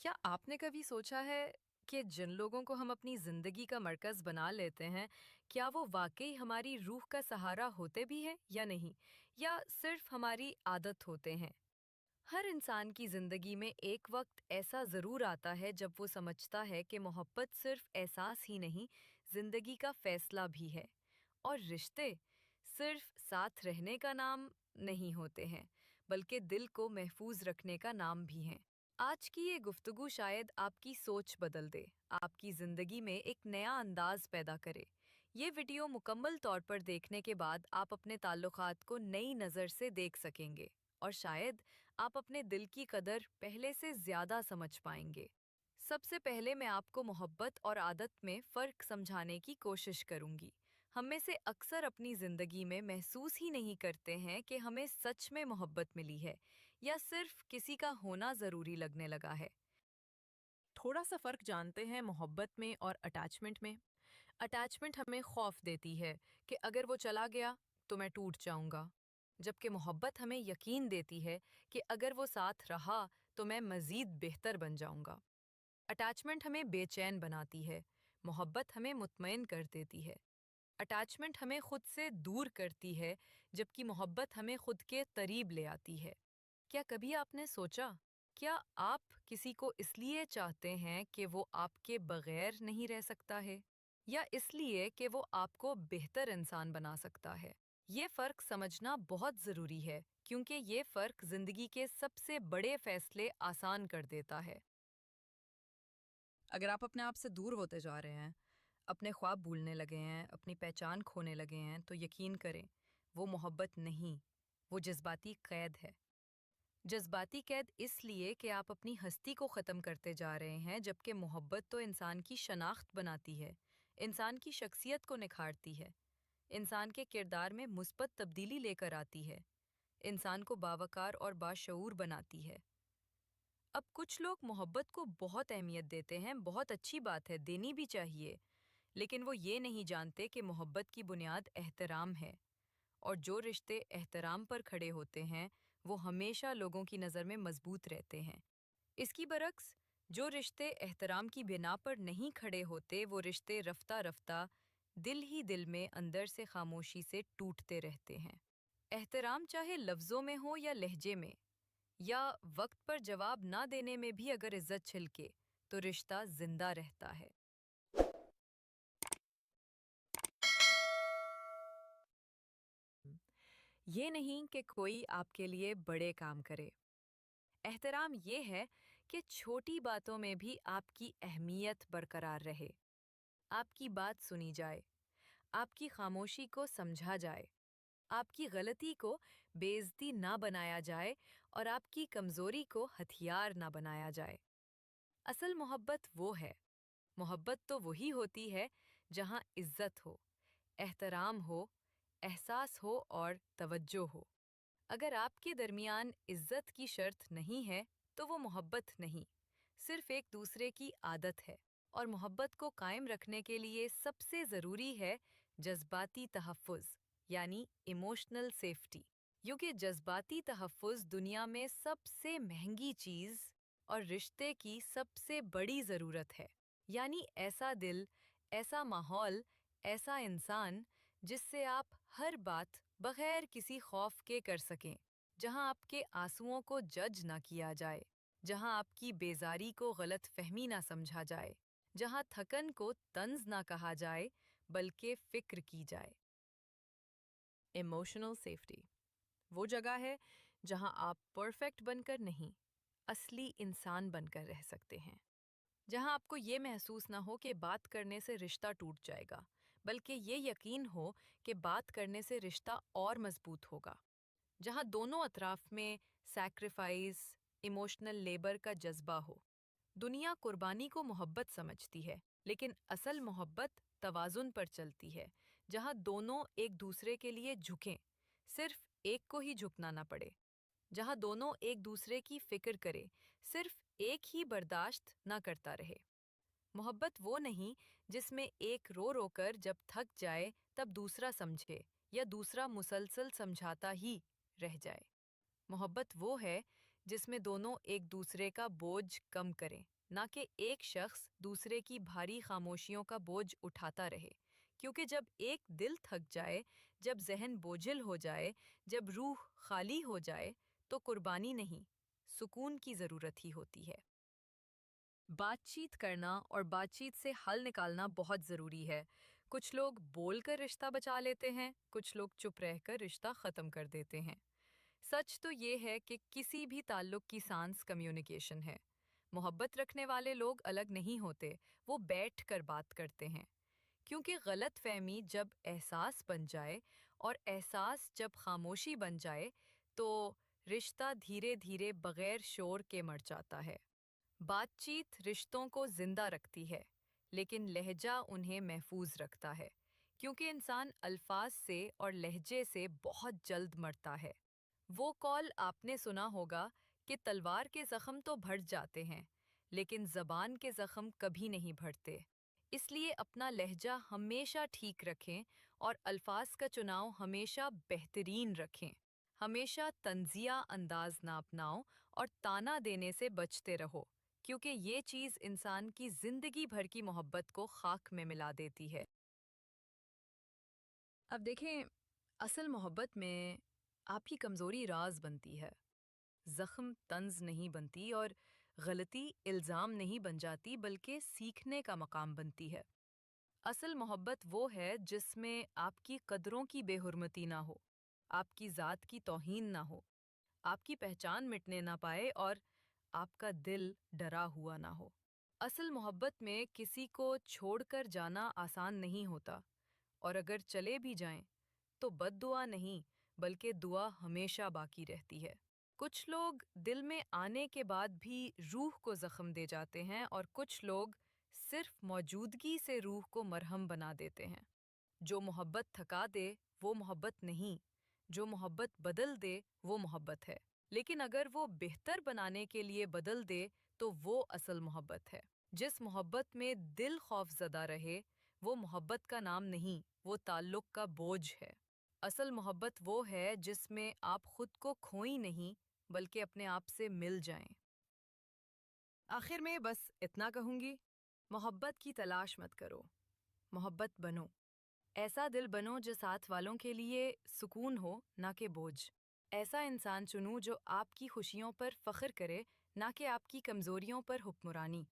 क्या आपने कभी सोचा है कि जिन लोगों को हम अपनी जिंदगी का मरकज बना लेते हैं, क्या वो वाकई हमारी रूह का सहारा होते भी हैं या नहीं, या सिर्फ हमारी आदत होते हैं? हर इंसान की जिंदगी में एक वक्त ऐसा जरूर आता है जब वो समझता है कि मोहब्बत सिर्फ एहसास ही नहीं, जिंदगी का फैसला भी है। और रिश्ते सिर्फ साथ रहने का नाम नहीं होते हैं, बल्कि दिल को महफूज रखने का नाम भी हैं। आज की ये गुफ्तगू शायद आपकी सोच बदल दे, आपकी ज़िंदगी में एक नया अंदाज पैदा करे। ये वीडियो मुकम्मल तौर पर देखने के बाद आप अपने ताल्लुकात को नई नज़र से देख सकेंगे, और शायद आप अपने दिल की कदर पहले से ज़्यादा समझ पाएंगे। सबसे पहले मैं आपको मोहब्बत और आदत में फ़र्क समझाने की कोशिश करूंगी। हम में से अक्सर अपनी ज़िंदगी में महसूस ही नहीं करते हैं कि हमें सच में मोहब्बत मिली है, या सिर्फ किसी का होना ज़रूरी लगने लगा है। थोड़ा सा फर्क जानते हैं मोहब्बत में और अटैचमेंट में। अटैचमेंट हमें खौफ देती है कि अगर वो चला गया तो मैं टूट जाऊंगा, जबकि मोहब्बत हमें यकीन देती है कि अगर वो साथ रहा तो मैं मज़ीद बेहतर बन जाऊंगा। अटैचमेंट हमें बेचैन बनाती है, मोहब्बत हमें मुतमईन कर देती है। अटैचमेंट हमें खुद से दूर करती है, जबकि मोहब्बत हमें खुद के करीब ले आती है। क्या कभी आपने सोचा, क्या आप किसी को इसलिए चाहते हैं कि वो आपके बगैर नहीं रह सकता है, या इसलिए कि वो आपको बेहतर इंसान बना सकता है? ये फ़र्क समझना बहुत ज़रूरी है, क्योंकि ये फ़र्क ज़िंदगी के सबसे बड़े फ़ैसले आसान कर देता है। अगर आप अपने आप से दूर होते जा रहे हैं, अपने ख्वाब भूलने लगे हैं, अपनी पहचान खोने लगे हैं, तो यकीन करें, वो मोहब्बत नहीं, वो जज़्बाती क़ैद है। जज़्बाती कैद इसलिए कि आप अपनी हस्ती को ख़त्म करते जा रहे हैं, जबकि मोहब्बत तो इंसान की शनाख्त बनाती है, इंसान की शख्सियत को निखारती है, इंसान के किरदार में मुस्बत तब्दीली लेकर आती है, इंसान को बावकार और बाशऊर बनाती है। अब कुछ लोग मोहब्बत को बहुत अहमियत देते हैं, बहुत अच्छी बात है, देनी भी चाहिए, लेकिन वो ये नहीं जानते कि मोहब्बत की बुनियाद एहतराम है, और जो रिश्ते एहतराम पर खड़े होते हैं, वो हमेशा लोगों की नज़र में मजबूत रहते हैं। इसकी बरक्स, जो रिश्ते एहतराम की बिना पर नहीं खड़े होते, वो रिश्ते रफ्ता रफ्ता दिल ही दिल में अंदर से खामोशी से टूटते रहते हैं। एहतराम चाहे लफ्ज़ों में हो या लहजे में, या वक्त पर जवाब ना देने में भी अगर इज्जत छिलके, तो रिश्ता जिंदा रहता है। ये नहीं कि कोई आपके लिए बड़े काम करे। एहतराम ये है कि छोटी बातों में भी आपकी अहमियत बरकरार रहे, आपकी बात सुनी जाए, आपकी खामोशी को समझा जाए, आपकी गलती को बेइज्जती ना बनाया जाए, और आपकी कमजोरी को हथियार ना बनाया जाए। असल मोहब्बत वो है, मोहब्बत तो वही होती है जहाँ इज्जत हो, एहतराम हो, एहसास हो और तवज्जो हो। अगर आपके दरमियान इज्जत की शर्त नहीं है, तो वो मोहब्बत नहीं, सिर्फ एक दूसरे की आदत है। और मोहब्बत को कायम रखने के लिए सबसे ज़रूरी है जज्बाती तहफ़्फ़ुज़, यानी इमोशनल सेफ्टी। क्योंकि जज्बाती तहफ़्फ़ुज़ दुनिया में सबसे महंगी चीज़ और रिश्ते की सबसे बड़ी ज़रूरत है। यानी ऐसा दिल, ऐसा माहौल, ऐसा इंसान जिससे आप हर बात बगैर किसी खौफ के कर सकें, जहां आपके आंसुओं को जज ना किया जाए, जहां आपकी बेजारी को गलत फहमी ना समझा जाए, जहां थकन को तंज ना कहा जाए, बल्कि फिक्र की जाए। इमोशनल सेफ्टी वो जगह है जहां आप परफेक्ट बनकर नहीं, असली इंसान बनकर रह सकते हैं। जहां आपको ये महसूस ना हो कि बात करने से रिश्ता टूट जाएगा, बल्कि ये यकीन हो कि बात करने से रिश्ता और मजबूत होगा। जहां दोनों अतराफ में सैक्रिफाइस, इमोशनल लेबर का जज्बा हो। दुनिया कुर्बानी को मोहब्बत समझती है, लेकिन असल मोहब्बत तवाजुन पर चलती है, जहां दोनों एक दूसरे के लिए झुकें, सिर्फ एक को ही झुकना ना पड़े। जहां दोनों एक दूसरे की फिक्र करें, सिर्फ एक ही बर्दाश्त ना करता रहे। मोहब्बत वो नहीं जिसमें एक रो रो कर जब थक जाए तब दूसरा समझे, या दूसरा मुसलसल समझाता ही रह जाए। मोहब्बत वो है جس میں دونوں ایک دوسرے کا بوجھ کم کریں، نہ کہ ایک شخص دوسرے کی بھاری خاموشیوں کا بوجھ اٹھاتا رہے، کیونکہ جب ایک دل تھک جائے، جب ذہن بوجھل ہو جائے، جب روح خالی ہو جائے، تو قربانی نہیں، سکون کی ضرورت ہی ہوتی ہے۔ بات چیت کرنا اور بات چیت سے حل نکالنا بہت ضروری ہے۔ کچھ لوگ بول کر رشتہ بچا لیتے ہیں، کچھ لوگ چپ رہ کر رشتہ ختم کر دیتے ہیں۔ سچ تو یہ ہے کہ کسی بھی تعلق کی سانس کمیونیکیشن ہے۔ محبت رکھنے والے لوگ الگ نہیں ہوتے، وہ بیٹھ کر بات کرتے ہیں۔ کیونکہ غلط فہمی جب احساس بن جائے اور احساس جب خاموشی بن جائے تو رشتہ دھیرے دھیرے بغیر شور کے مر جاتا ہے۔ بات چیت رشتوں کو زندہ رکھتی ہے، لیکن لہجہ انہیں محفوظ رکھتا ہے، کیونکہ انسان الفاظ سے اور لہجے سے بہت جلد مرتا ہے۔ وہ کال آپ نے سنا ہوگا کہ تلوار کے زخم تو بڑھ جاتے ہیں، لیکن زبان کے زخم کبھی نہیں بڑھتے۔ اس لیے اپنا لہجہ ہمیشہ ٹھیک رکھیں اور الفاظ کا چناؤ ہمیشہ بہترین رکھیں۔ ہمیشہ طنزیہ انداز نہ اپناؤ اور طعنہ دینے سے بچتے رہو، کیونکہ یہ چیز انسان کی زندگی بھر کی محبت کو خاک میں ملا دیتی ہے۔ اب دیکھیں، اصل محبت میں آپ کی کمزوری راز بنتی ہے، زخم طنز نہیں بنتی اور غلطی الزام نہیں بن جاتی، بلکہ سیکھنے کا مقام بنتی ہے۔ اصل محبت وہ ہے جس میں آپ کی قدروں کی بے حرمتی نہ ہو، آپ کی ذات کی توہین نہ ہو، آپ کی پہچان مٹنے نہ پائے اور آپ کا دل ڈرا ہوا نہ ہو۔ اصل محبت میں کسی کو چھوڑ کر جانا آسان نہیں ہوتا، اور اگر چلے بھی جائیں تو بد دعا نہیں بلکہ دعا ہمیشہ باقی رہتی ہے۔ کچھ لوگ دل میں آنے کے بعد بھی روح کو زخم دے جاتے ہیں اور کچھ لوگ صرف موجودگی سے روح کو مرہم بنا دیتے ہیں۔ جو محبت تھکا دے وہ محبت نہیں، جو محبت بدل دے وہ محبت ہے۔ لیکن اگر وہ بہتر بنانے کے لیے بدل دے تو وہ اصل محبت ہے۔ جس محبت میں دل خوف زدہ رہے وہ محبت کا نام نہیں، وہ تعلق کا بوجھ ہے۔ اصل محبت وہ ہے جس میں آپ خود کو کھوئی نہیں بلکہ اپنے آپ سے مل جائیں۔ آخر میں بس اتنا کہوں گی، محبت کی تلاش مت کرو، محبت بنو۔ ایسا دل بنو جو ساتھ والوں کے لیے سکون ہو نہ کہ بوجھ۔ ایسا انسان چنو جو آپ کی خوشیوں پر فخر کرے نہ کہ آپ کی کمزوریوں پر حکمرانی۔